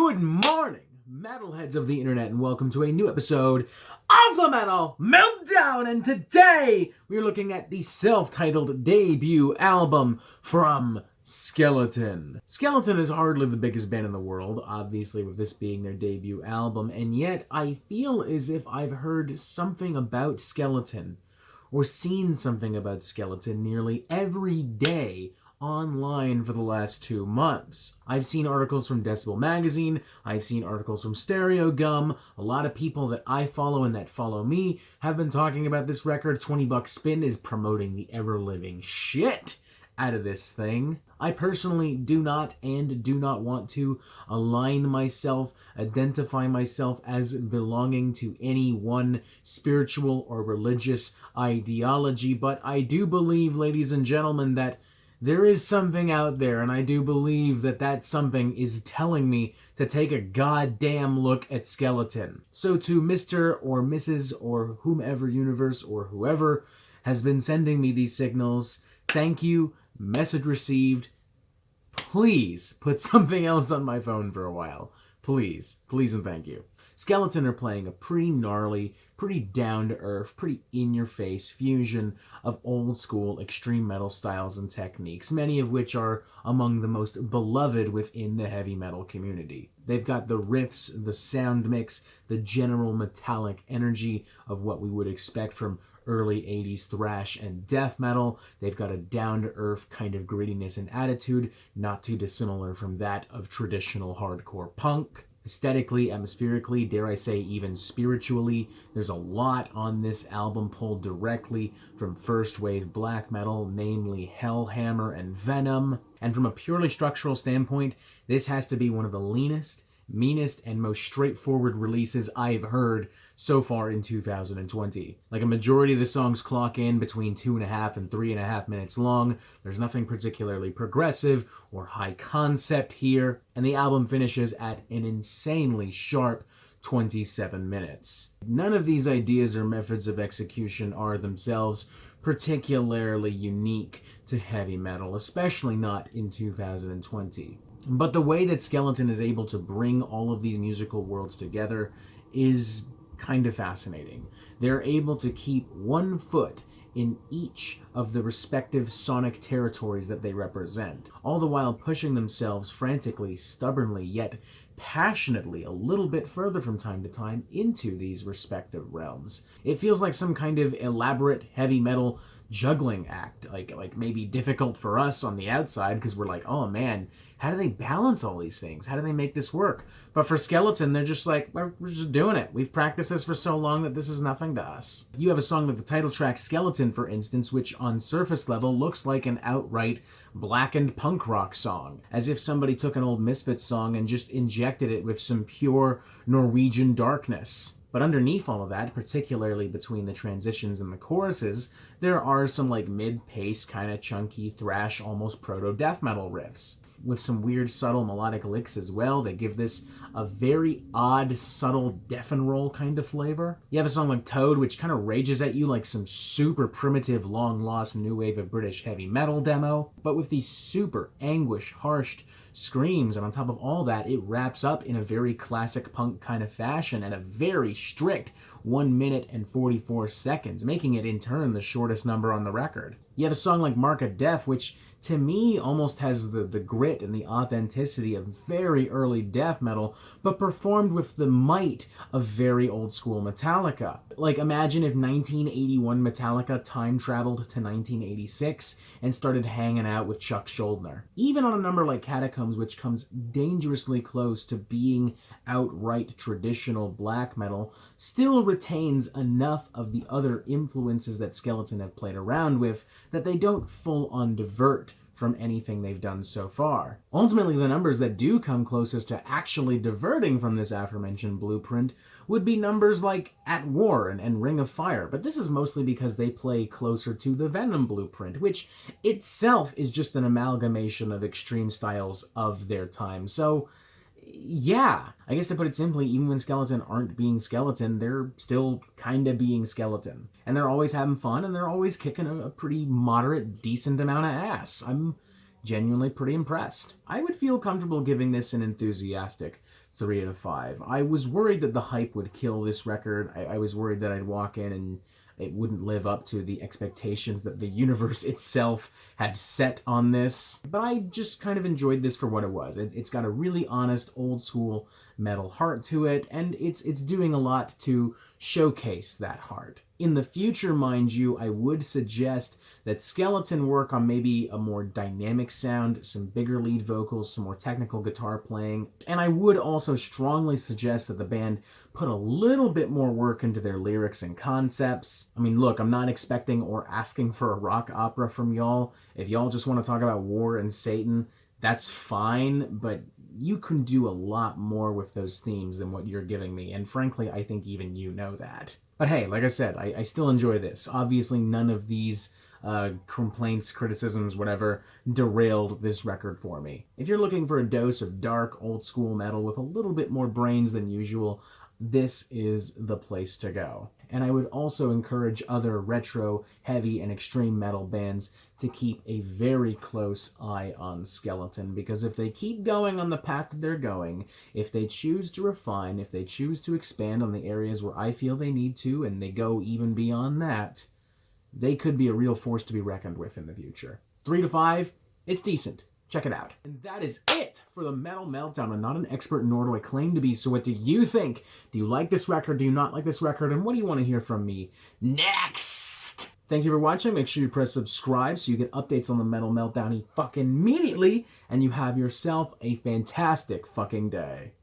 Good morning, metalheads of the internet, and welcome to a new episode of the Metal Meltdown. And today we're looking at the self-titled debut album from Skeleton. Skeleton is hardly the biggest band in the world, obviously with this being their debut album, and yet I feel as if I've heard something about Skeleton or seen something about Skeleton nearly every day online for the last 2 months. I've seen articles from Decibel Magazine, I've seen articles from Stereo Gum, a lot of people that I follow and that follow me have been talking about this record. 20 Buck Spin is promoting the ever-living shit out of this thing. I personally do not want to align myself, identify myself as belonging to any one spiritual or religious ideology, but I do believe, ladies and gentlemen, that there is something out there, and I do believe that that something is telling me to take a goddamn look at Skeleton. So to Mr. or Mrs. or whomever universe or whoever has been sending me these signals, thank you, message received. Please put something else on my phone for a while. Please and thank you. Skeleton are playing a pretty gnarly, pretty down-to-earth, pretty in-your-face fusion of old-school extreme metal styles and techniques, many of which are among the most beloved within the heavy metal community. They've got the riffs, the sound mix, the general metallic energy of what we would expect from early 80s thrash and death metal. They've got a down-to-earth kind of grittiness and attitude, not too dissimilar from that of traditional hardcore punk. Aesthetically, atmospherically, dare I say even spiritually, there's a lot on this album pulled directly from first wave black metal, namely Hellhammer and Venom. And from a purely structural standpoint, this has to be one of the leanest, meanest, and most straightforward releases I've heard so far in 2020. Like, a majority of the songs clock in between 2.5 and 3.5 minutes long. There's nothing particularly progressive or high concept here, and the album finishes at an insanely sharp 27 minutes. None of these ideas or methods of execution are themselves particularly unique to heavy metal, especially not in 2020. But the way that Skeleton is able to bring all of these musical worlds together is kind of fascinating. They're able to keep one foot in each of the respective sonic territories that they represent, all the while pushing themselves frantically, stubbornly, yet passionately a little bit further from time to time into these respective realms. It feels like some kind of elaborate heavy metal juggling act, like maybe difficult for us on the outside because we're like, oh man, how do they balance all these things? How do they make this work? But for Skeleton, they're just like, we're just doing it. We've practiced this for so long that this is nothing to us. You have a song like the title track Skeleton, for instance, which on surface level looks like an outright blackened punk rock song, as if somebody took an old Misfits song and just injected it with some pure Norwegian darkness. But underneath all of that, particularly between the transitions and the choruses, there are some like mid-pace, kind of chunky thrash, almost proto-death metal riffs, with some weird subtle melodic licks as well that give this a very odd, subtle death and roll kind of flavor. You have a song like Toad, which kind of rages at you like some super primitive, long-lost new wave of British heavy metal demo, but with these super anguish-harshed screams, and on top of all that, it wraps up in a very classic punk kind of fashion at a very strict 1 minute and 44 seconds, making it in turn the shortest number on the record. You have a song like Mark of Death, which to me almost has the grit and the authenticity of very early death metal, but performed with the might of very old school Metallica. Like, imagine if 1981 Metallica time traveled to 1986 and started hanging out with Chuck Schuldiner. Even on a number like Catacombs, which comes dangerously close to being outright traditional black metal, still retains enough of the other influences that Skeleton have played around with that they don't full-on divert from anything they've done so far. Ultimately, the numbers that do come closest to actually diverting from this aforementioned blueprint would be numbers like At War and Ring of Fire, but this is mostly because they play closer to the Venom blueprint, which itself is just an amalgamation of extreme styles of their time. So yeah, I guess to put it simply, even when Skeleton aren't being Skeleton, they're still kinda being Skeleton. And they're always having fun, and they're always kicking a pretty moderate, decent amount of ass. I'm genuinely pretty impressed. I would feel comfortable giving this an enthusiastic 3 out of 5. I was worried that the hype would kill this record. I was worried that I'd walk in and it wouldn't live up to the expectations that the universe itself had set on this. But I just kind of enjoyed this for what it was. It's got a really honest, old school metal heart to it, and it's doing a lot to showcase that heart. In the future, mind you, I would suggest that Skeleton work on maybe a more dynamic sound, some bigger lead vocals, some more technical guitar playing, and I would also strongly suggest that the band put a little bit more work into their lyrics and concepts. I mean, look, I'm not expecting or asking for a rock opera from y'all. If y'all just want to talk about war and Satan, that's fine, but you can do a lot more with those themes than what you're giving me, and frankly, I think even you know that. But hey, like I said, I still enjoy this. Obviously, none of these complaints, criticisms, whatever, derailed this record for me. If you're looking for a dose of dark, old-school metal with a little bit more brains than usual, this is the place to go. And I would also encourage other retro, heavy, and extreme metal bands to keep a very close eye on Skeleton, because if they keep going on the path that they're going, if they choose to refine, if they choose to expand on the areas where I feel they need to, and they go even beyond that, they could be a real force to be reckoned with in the future. 3 to 5, it's decent. Check it out. And that is it for the Metal Meltdown. I'm not an expert, nor do I claim to be, so what do you think? Do you like this record? Do you not like this record? And what do you want to hear from me next? Thank you for watching. Make sure you press subscribe so you get updates on the Metal Meltdown fucking immediately, and you have yourself a fantastic fucking day.